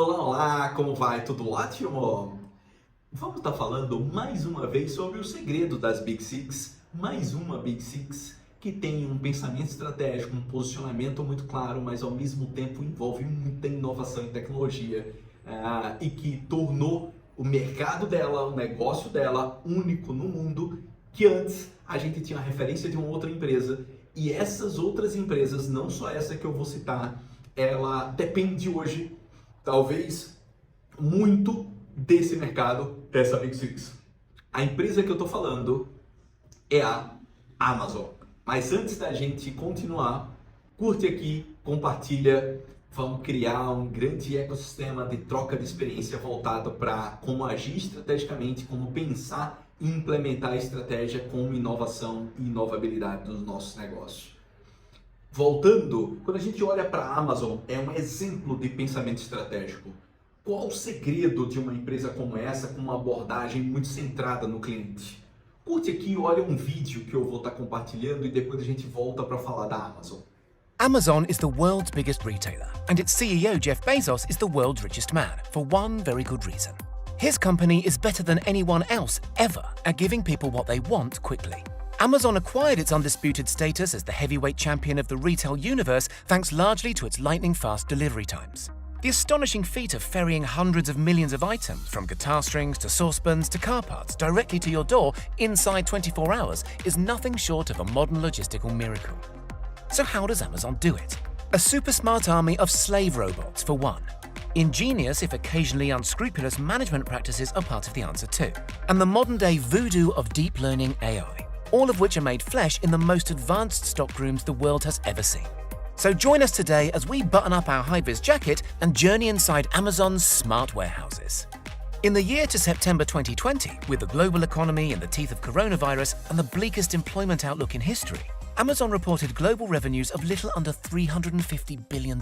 Olá, olá, como vai? Tudo ótimo? Vamos estar falando mais uma vez sobre o segredo das Big Six, mais uma Big Six que tem um pensamento estratégico, um posicionamento muito claro, mas ao mesmo tempo envolve muita inovação e tecnologia e que tornou o mercado dela, o negócio dela único no mundo, que antes a gente tinha a referência de uma outra empresa e essas outras empresas, não só essa que eu vou citar, ela depende hoje talvez muito desse mercado, dessa Big Six. A empresa que eu estou falando é a Amazon. Mas antes da gente continuar, curte aqui, compartilha, vamos criar um grande ecossistema de troca de experiência voltado para como agir estrategicamente, como pensar e implementar a estratégia com inovação e inovabilidade dos nossos negócios. Voltando, quando a gente olha para a Amazon, é um exemplo de pensamento estratégico. Qual o segredo de uma empresa como essa, com uma abordagem muito centrada no cliente? Curte aqui e olha um vídeo que eu vou estar compartilhando e depois a gente volta para falar da Amazon. Amazon is the world's biggest retailer, and its CEO Jeff Bezos is the world's richest man, for one very good reason. His company is better than anyone else ever at giving people what they want quickly. Amazon acquired its undisputed status as the heavyweight champion of the retail universe thanks largely to its lightning-fast delivery times. The astonishing feat of ferrying hundreds of millions of items, from guitar strings to saucepans to car parts, directly to your door inside 24 hours is nothing short of a modern logistical miracle. So how does Amazon do it? A super smart army of slave robots, for one. Ingenious, if occasionally unscrupulous, management practices are part of the answer too. And the modern-day voodoo of deep learning AI. All of which are made flesh in the most advanced stockrooms the world has ever seen. So join us today as we button up our high-vis jacket and journey inside Amazon's smart warehouses. In the year to September 2020, with the global economy in the teeth of coronavirus and the bleakest employment outlook in history, Amazon reported global revenues of little under $350 billion.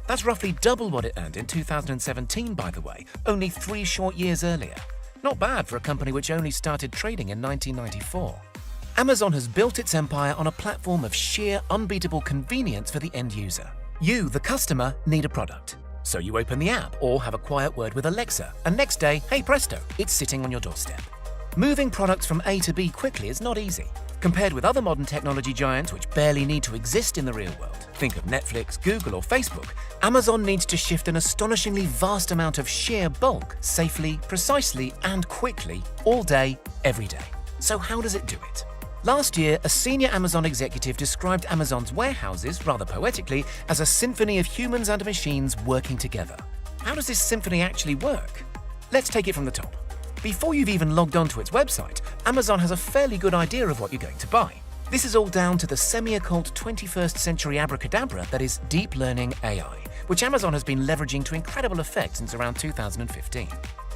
That's roughly double what it earned in 2017, by the way, only 3 short years earlier. Not bad for a company which only started trading in 1994. Amazon has built its empire on a platform of sheer, unbeatable convenience for the end user. You, the customer, need a product. So you open the app or have a quiet word with Alexa, and next day, hey presto, it's sitting on your doorstep. Moving products from A to B quickly is not easy. Compared with other modern technology giants which barely need to exist in the real world, think of Netflix, Google or Facebook, Amazon needs to shift an astonishingly vast amount of sheer bulk safely, precisely and quickly all day, every day. So how does it do it? Last year, a senior Amazon executive described Amazon's warehouses, rather poetically, as a symphony of humans and machines working together. How does this symphony actually work? Let's take it from the top. Before you've even logged onto its website, Amazon has a fairly good idea of what you're going to buy. This is all down to the semi-occult 21st century abracadabra that is deep learning AI, which Amazon has been leveraging to incredible effect since around 2015.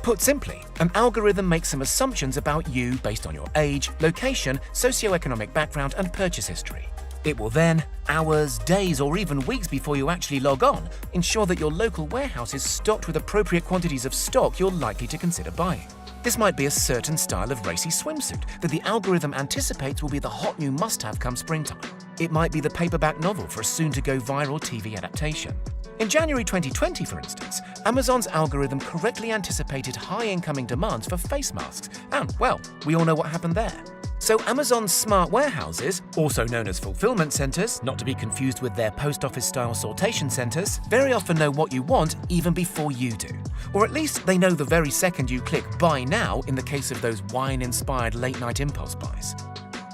Put simply, an algorithm makes some assumptions about you based on your age, location, socioeconomic background, and purchase history. It will then, hours, days, or even weeks before you actually log on, ensure that your local warehouse is stocked with appropriate quantities of stock you're likely to consider buying. This might be a certain style of racy swimsuit that the algorithm anticipates will be the hot new must-have come springtime. It might be the paperback novel for a soon-to-go viral TV adaptation. In January 2020, for instance, Amazon's algorithm correctly anticipated high incoming demands for face masks, and, well, we all know what happened there. So Amazon's smart warehouses, also known as fulfillment centers, not to be confused with their post office-style sortation centers, very often know what you want even before you do. Or at least they know the very second you click Buy Now in the case of those wine-inspired late-night impulse buys.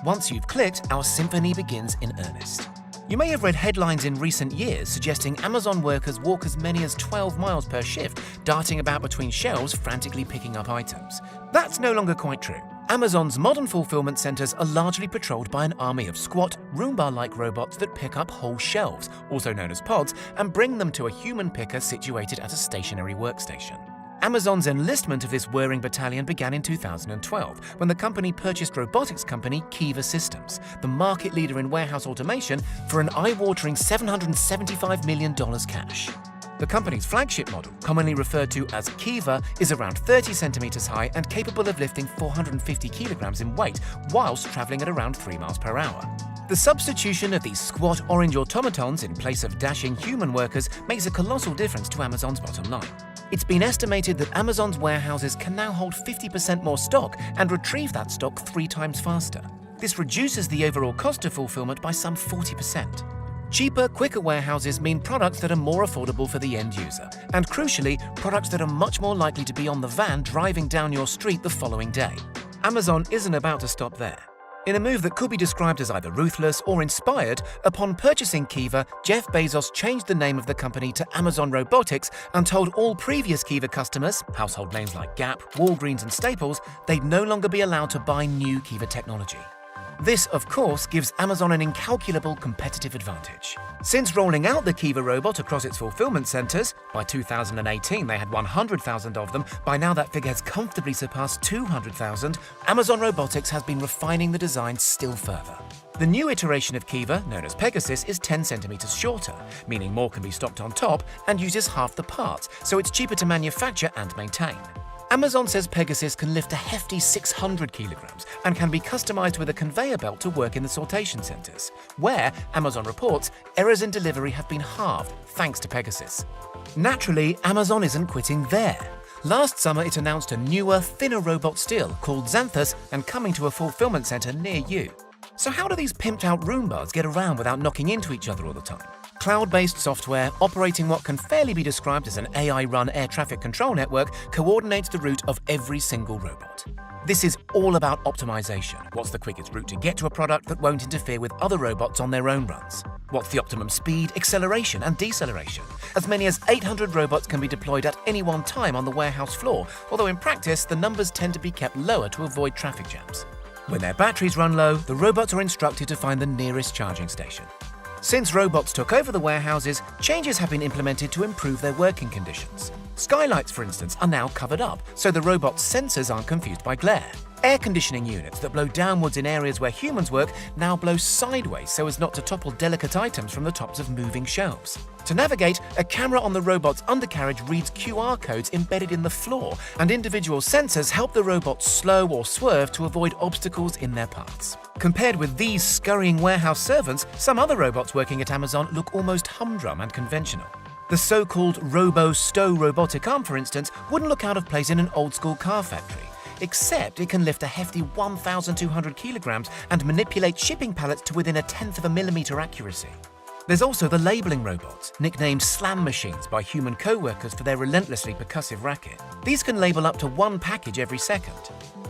Once you've clicked, our symphony begins in earnest. You may have read headlines in recent years suggesting Amazon workers walk as many as 12 miles per shift, darting about between shelves, frantically picking up items. That's no longer quite true. Amazon's modern fulfillment centers are largely patrolled by an army of squat, Roomba-like robots that pick up whole shelves, also known as pods, and bring them to a human picker situated at a stationary workstation. Amazon's enlistment of this whirring battalion began in 2012, when the company purchased robotics company Kiva Systems, the market leader in warehouse automation, for an eye-watering $775 million cash. The company's flagship model, commonly referred to as Kiva, is around 30 centimeters high and capable of lifting 450 kilograms in weight whilst traveling at around 3 miles per hour. The substitution of these squat orange automatons in place of dashing human workers makes a colossal difference to Amazon's bottom line. It's been estimated that Amazon's warehouses can now hold 50% more stock and retrieve that stock 3 times faster. This reduces the overall cost of fulfillment by some 40%. Cheaper, quicker warehouses mean products that are more affordable for the end user, and crucially, products that are much more likely to be on the van driving down your street the following day. Amazon isn't about to stop there. In a move that could be described as either ruthless or inspired, upon purchasing Kiva, Jeff Bezos changed the name of the company to Amazon Robotics and told all previous Kiva customers, household names like Gap, Walgreens and Staples, they'd no longer be allowed to buy new Kiva technology. This, of course, gives Amazon an incalculable competitive advantage. Since rolling out the Kiva robot across its fulfillment centers, by 2018 they had 100,000 of them, by now that figure has comfortably surpassed 200,000, Amazon Robotics has been refining the design still further. The new iteration of Kiva, known as Pegasus, is 10 centimeters shorter, meaning more can be stocked on top, and uses half the parts, so it's cheaper to manufacture and maintain. Amazon says Pegasus can lift a hefty 600 kilograms and can be customized with a conveyor belt to work in the sortation centers, where, Amazon reports, errors in delivery have been halved thanks to Pegasus. Naturally, Amazon isn't quitting there. Last summer, it announced a newer, thinner robot still called Xanthus and coming to a fulfillment center near you. So how do these pimped-out Roombas get around without knocking into each other all the time? Cloud-based software operating what can fairly be described as an AI-run air traffic control network coordinates the route of every single robot. This is all about optimization. What's the quickest route to get to a product that won't interfere with other robots on their own runs? What's the optimum speed, acceleration, and deceleration? As many as 800 robots can be deployed at any one time on the warehouse floor, although in practice, the numbers tend to be kept lower to avoid traffic jams. When their batteries run low, the robots are instructed to find the nearest charging station. Since robots took over the warehouses, changes have been implemented to improve their working conditions. Skylights, for instance, are now covered up, so the robot's sensors aren't confused by glare. Air conditioning units that blow downwards in areas where humans work now blow sideways so as not to topple delicate items from the tops of moving shelves. To navigate, a camera on the robot's undercarriage reads QR codes embedded in the floor, and individual sensors help the robot slow or swerve to avoid obstacles in their paths. Compared with these scurrying warehouse servants, some other robots working at Amazon look almost humdrum and conventional. The so-called Robo-Stow robotic arm, for instance, wouldn't look out of place in an old-school car factory, except it can lift a hefty 1,200 kilograms and manipulate shipping pallets to within 1/10 of a millimeter accuracy. There's also the labeling robots, nicknamed slam machines by human co-workers for their relentlessly percussive racket. These can label up to 1 package every second.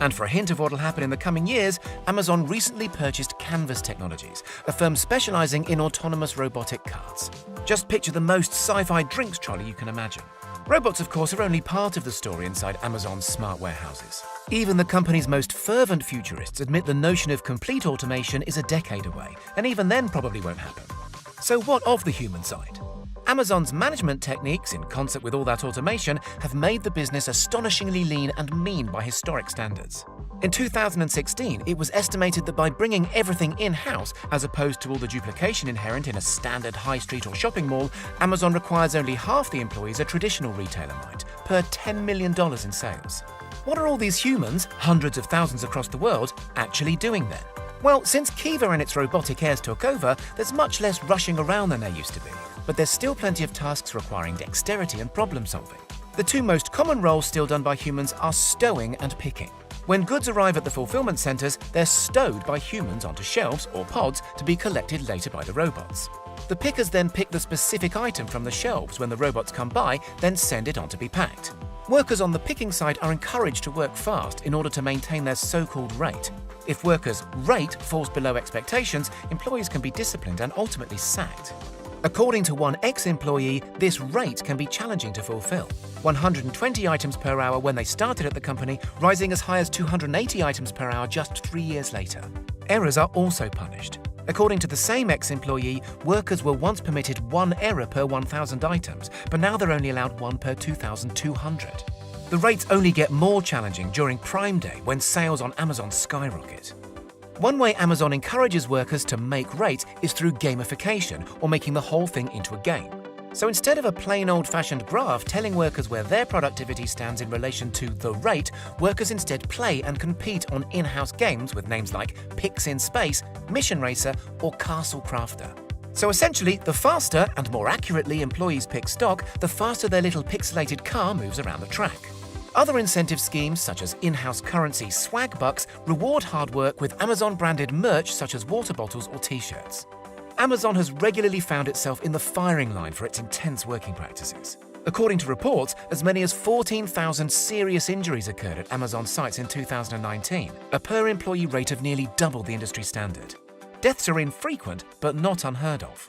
And for a hint of what'll happen in the coming years, Amazon recently purchased Canvas Technologies, a firm specializing in autonomous robotic carts. Just picture the most sci-fi drinks trolley you can imagine. Robots, of course, are only part of the story inside Amazon's smart warehouses. Even the company's most fervent futurists admit the notion of complete automation is a decade away, and even then probably won't happen. So what of the human side? Amazon's management techniques, in concert with all that automation, have made the business astonishingly lean and mean by historic standards. In 2016, it was estimated that by bringing everything in-house, as opposed to all the duplication inherent in a standard high street or shopping mall, Amazon requires only half the employees a traditional retailer might, per $10 million in sales. What are all these humans, hundreds of thousands across the world, actually doing then? Well, since Kiva and its robotic heirs took over, there's much less rushing around than there used to be, but there's still plenty of tasks requiring dexterity and problem solving. The 2 most common roles still done by humans are stowing and picking. When goods arrive at the fulfillment centers, they're stowed by humans onto shelves or pods to be collected later by the robots. The pickers then pick the specific item from the shelves when the robots come by, then send it on to be packed. Workers on the picking side are encouraged to work fast in order to maintain their so-called rate. If workers' rate falls below expectations, employees can be disciplined and ultimately sacked. According to one ex-employee, this rate can be challenging to fulfill. 120 items per hour when they started at the company, rising as high as 280 items per hour just 3 years later. Errors are also punished. According to the same ex-employee, workers were once permitted 1 error per 1,000 items, but now they're only allowed 1 per 2,200. The rates only get more challenging during Prime Day when sales on Amazon skyrocket. One way Amazon encourages workers to make rates is through gamification or making the whole thing into a game. So instead of a plain old-fashioned graph telling workers where their productivity stands in relation to the rate, workers instead play and compete on in-house games with names like Pix in Space, Mission Racer, or Castle Crafter. So essentially, the faster and more accurately employees pick stock, the faster their little pixelated car moves around the track. Other incentive schemes, such as in-house currency swag bucks, reward hard work with Amazon-branded merch such as water bottles or t-shirts. Amazon has regularly found itself in the firing line for its intense working practices. According to reports, as many as 14,000 serious injuries occurred at Amazon sites in 2019, a per-employee rate of nearly double the industry standard. Deaths are infrequent, but not unheard of.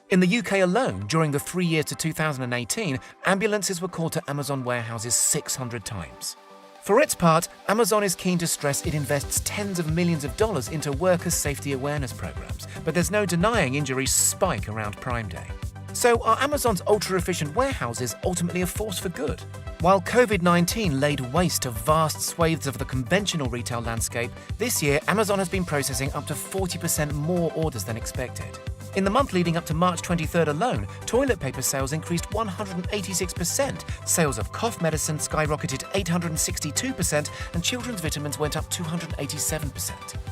In the UK alone, during the 3 years to 2018, ambulances were called to Amazon warehouses 600 times. For its part, Amazon is keen to stress it invests tens of millions of dollars into worker safety awareness programs, but there's no denying injuries spike around Prime Day. So are Amazon's ultra-efficient warehouses ultimately a force for good? While COVID-19 laid waste to vast swathes of the conventional retail landscape, this year Amazon has been processing up to 40% more orders than expected. In the month leading up to March 23rd alone, toilet paper sales increased 186%, sales of cough medicine skyrocketed 862%, and children's vitamins went up 287%.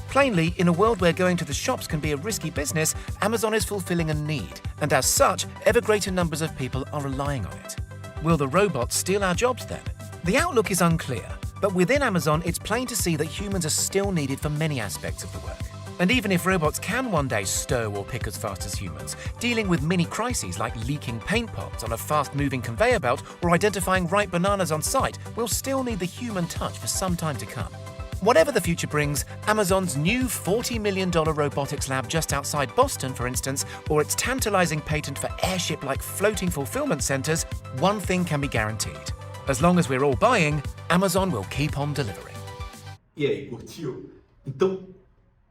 Plainly, in a world where going to the shops can be a risky business, Amazon is fulfilling a need, and as such, ever greater numbers of people are relying on it. Will the robots steal our jobs then? The outlook is unclear, but within Amazon, it's plain to see that humans are still needed for many aspects of the work. And even if robots can one day stow or pick as fast as humans, dealing with mini crises like leaking paint pots on a fast-moving conveyor belt or identifying ripe bananas on site will still need the human touch for some time to come. Whatever the future brings, Amazon's new $40 million robotics lab just outside Boston, for instance, or its tantalizing patent for airship-like floating fulfillment centers, one thing can be guaranteed. As long as we're all buying, Amazon will keep on delivering. E aí, curtiu? Então,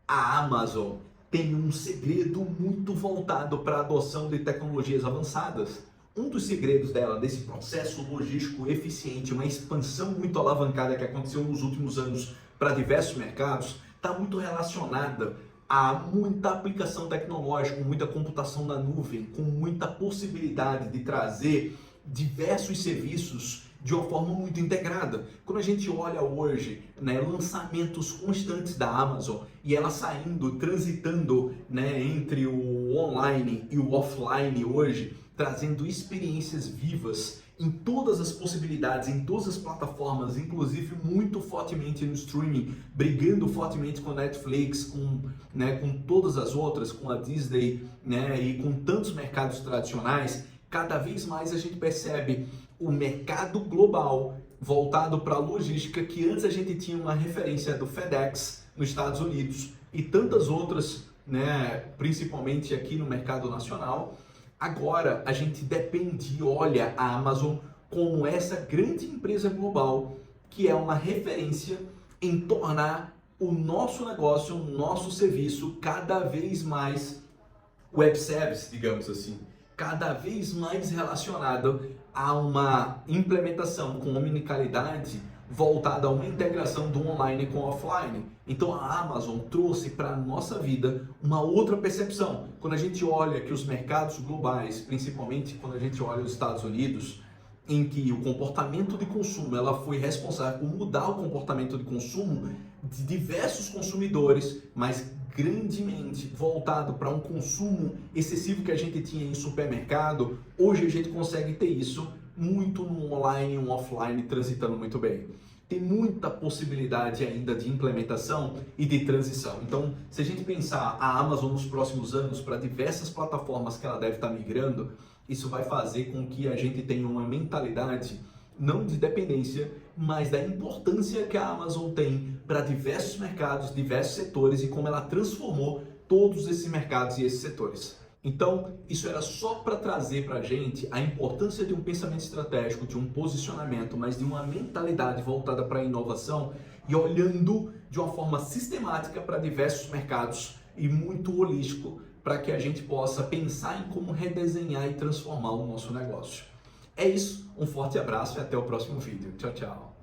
a Amazon tem um segredo muito voltado para a adoção de tecnologias avançadas. Um dos segredos dela, desse processo logístico eficiente, uma expansão muito alavancada que aconteceu nos últimos anos para diversos mercados, está muito relacionada a muita aplicação tecnológica, muita computação na nuvem, com muita possibilidade de trazer diversos serviços de uma forma muito integrada. Quando a gente olha hoje, lançamentos constantes da Amazon e ela saindo, transitando, entre o online e o offline hoje, trazendo experiências vivas em todas as possibilidades, em todas as plataformas, inclusive muito fortemente no streaming, brigando fortemente com a Netflix, com todas as outras, com a Disney, e com tantos mercados tradicionais. Cada vez mais a gente percebe o mercado global voltado para a logística, que antes a gente tinha uma referência do FedEx nos Estados Unidos e tantas outras, principalmente aqui no mercado nacional. Agora a gente depende e olha a Amazon como essa grande empresa global que é uma referência em tornar o nosso negócio, o nosso serviço cada vez mais web service, digamos assim, cada vez mais relacionado a uma implementação com omnicanalidade voltada a uma integração do online com o offline. Então a Amazon trouxe para a nossa vida uma outra percepção. Quando a gente olha que os mercados globais, principalmente quando a gente olha os Estados Unidos, em que o comportamento de consumo, ela foi responsável por mudar o comportamento de consumo de diversos consumidores, mas grandemente voltado para um consumo excessivo que a gente tinha em supermercado. Hoje a gente consegue ter isso muito no online e no offline transitando muito bem. Tem muita possibilidade ainda de implementação e de transição. Então, se a gente pensar a Amazon nos próximos anos para diversas plataformas que ela deve estar migrando, isso vai fazer com que a gente tenha uma mentalidade não de dependência, mas da importância que a Amazon tem para diversos mercados, diversos setores e como ela transformou todos esses mercados e esses setores. Então, isso era só para trazer para a gente a importância de um pensamento estratégico, de um posicionamento, mas de uma mentalidade voltada para a inovação e olhando de uma forma sistemática para diversos mercados e muito holístico para que a gente possa pensar em como redesenhar e transformar o nosso negócio. É isso, um forte abraço e até o próximo vídeo. Tchau, tchau.